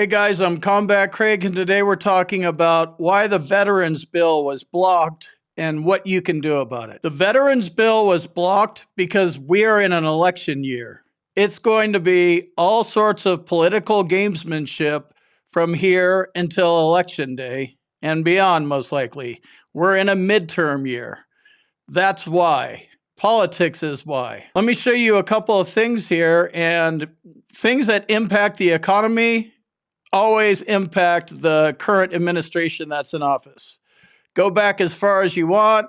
Hey guys, I'm Combat Craig, and today we're talking about why the Veterans Bill was blocked and what you can do about it. The Veterans Bill was blocked because we are in an election year. It's going to be all sorts of political gamesmanship from here until Election Day and beyond, most likely. We're in a midterm year. That's why. Politics is why. Let me show you a couple of things here, and things that impact the economy always impact the current administration that's in office. Go back as far as you want.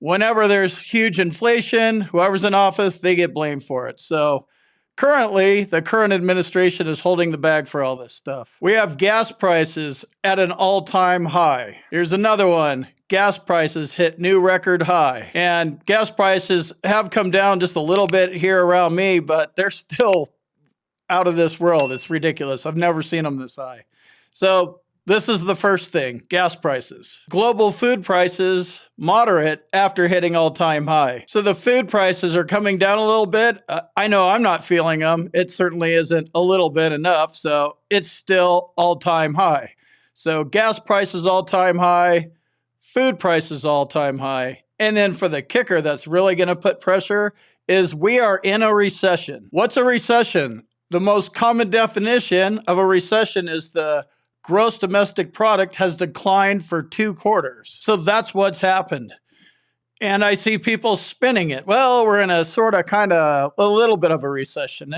Whenever there's huge inflation, whoever's in office, they get blamed for it. So currently, the current administration is holding the bag for all this stuff. We have gas prices at an all-time high. Here's another one. Gas prices hit new record high. And gas prices have come down just a little bit here around me, but they're still out of this world. It's ridiculous. I've never seen them this high. So this is the first thing, gas prices. Global food prices moderate after hitting all-time high. So the food prices are coming down a little bit. I know I'm not feeling them. It certainly isn't a little bit enough. So it's still all-time high. So gas prices all-time high, food prices all-time high. And then for the kicker that's really going to put pressure is we are in a recession. What's a recession? The most common definition of a recession is the gross domestic product has declined for 2 quarters. So that's what's happened. And I see people spinning it. Well, we're in a sort of kind of a little bit of a recession.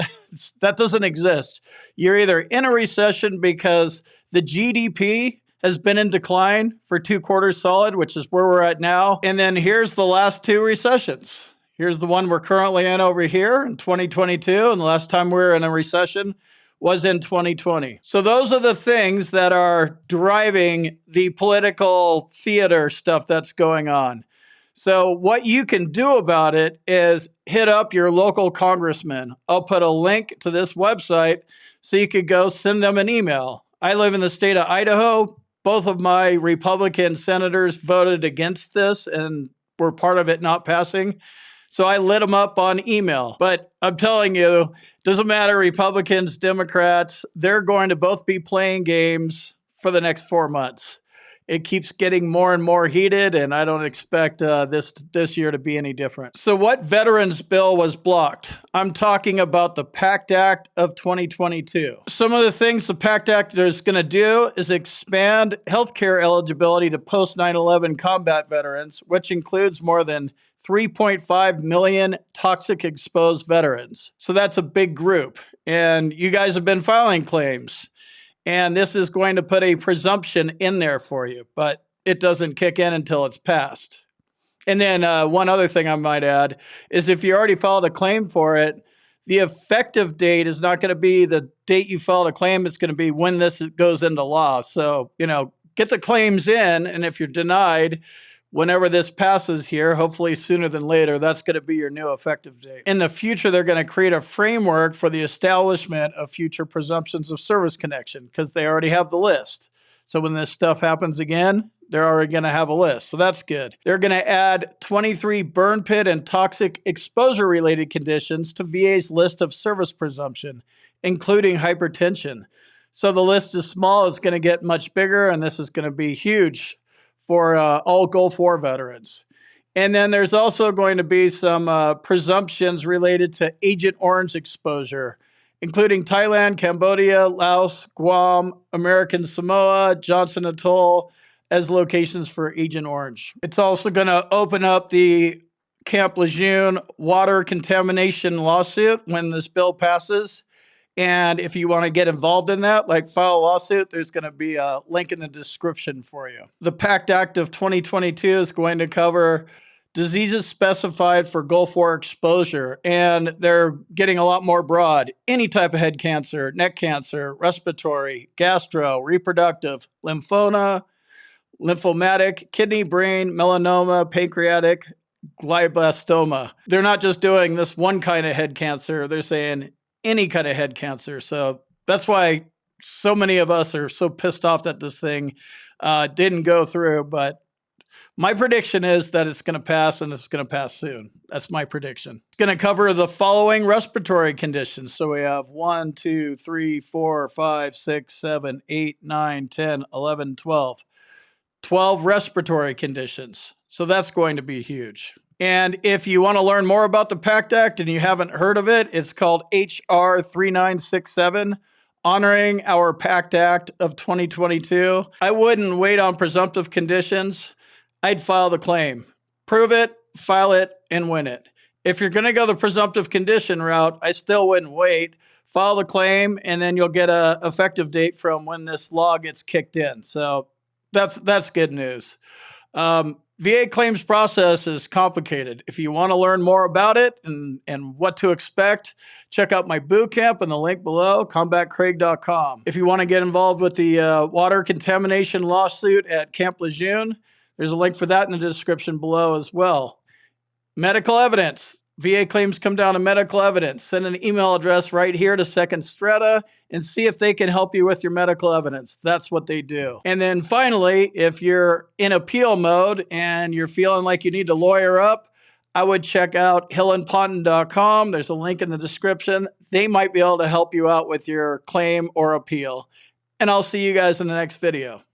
That doesn't exist. You're either in a recession because the GDP has been in decline for 2 quarters solid, which is where we're at now. And then here's the last 2 recessions. Here's the one we're currently in over here in 2022. And the last time we were in a recession was in 2020. So those are the things that are driving the political theater stuff that's going on. So what you can do about it is hit up your local congressman. I'll put a link to this website so you could go send them an email. I live in the state of Idaho. Both of my Republican senators voted against this and were part of it not passing. So I lit them up on email. But I'm telling you, doesn't matter, Republicans, Democrats, they're going to both be playing games for the next 4 months. It keeps getting more and more heated, and I don't expect this year to be any different. So what Veterans Bill was blocked? I'm talking about the Pact Act of 2022. Some of the things the Pact Act is going to do is expand healthcare eligibility to post 9/11 combat veterans, which includes more than 3.5 million toxic exposed veterans. So that's a big group. And you guys have been filing claims. And this is going to put a presumption in there for you, but it doesn't kick in until it's passed. And then one other thing I might add is if you already filed a claim for it, the effective date is not going to be the date you filed a claim. It's going to be when this goes into law. So, get the claims in. And if you're denied, whenever this passes here, hopefully sooner than later, that's going to be your new effective date. In the future, they're going to create a framework for the establishment of future presumptions of service connection because they already have the list. So when this stuff happens again, they're already going to have a list. So that's good. They're going to add 23 burn pit and toxic exposure related conditions to VA's list of service presumption, including hypertension. So the list is small. It's going to get much bigger, and this is going to be huge for all Gulf War veterans. And then there's also going to be some presumptions related to Agent Orange exposure, including Thailand, Cambodia, Laos, Guam, American Samoa, Johnson Atoll as locations for Agent Orange. It's also going to open up the Camp Lejeune water contamination lawsuit when this bill passes. And if you want to get involved in that, like file a lawsuit, there's going to be a link in the description for you. The Pact Act of 2022 is going to cover diseases specified for Gulf War exposure, and they're getting a lot more broad. Any type of head cancer, neck cancer, respiratory, gastro, reproductive, lymphoma, lymphomatic, kidney, brain, melanoma, pancreatic, glioblastoma. They're not just doing this one kind of head cancer. They're saying any kind of head cancer. So that's why so many of us are so pissed off that this thing didn't go through. But My prediction is that it's going to pass, and it's going to pass soon. That's my prediction. It's going to cover the following respiratory conditions. So we have 1, 2, 3, 4, 5, 6, 7, 8, 9, 10, 11, 12. 12 respiratory conditions. So that's going to be huge. And if you want to learn more about the Pact Act and you haven't heard of it, it's called HR 3967, honoring our Pact Act of 2022. I wouldn't wait on presumptive conditions. I'd file the claim. Prove it, file it, and win it. If you're going to go the presumptive condition route, I still wouldn't wait. File the claim, and then you'll get an effective date from when this law gets kicked in. So that's good news. VA claims process is complicated. If you want to learn more about it and what to expect, check out my boot camp in the link below, combatcraig.com. If you want to get involved with the water contamination lawsuit at Camp Lejeune, there's a link for that in the description below as well. Medical evidence. VA claims come down to medical evidence. Send an email address right here to Second Strata and see if they can help you with your medical evidence. That's what they do. And then finally, if you're in appeal mode and you're feeling like you need to lawyer up, I would check out hillandponton.com. There's a link in the description. They might be able to help you out with your claim or appeal. And I'll see you guys in the next video.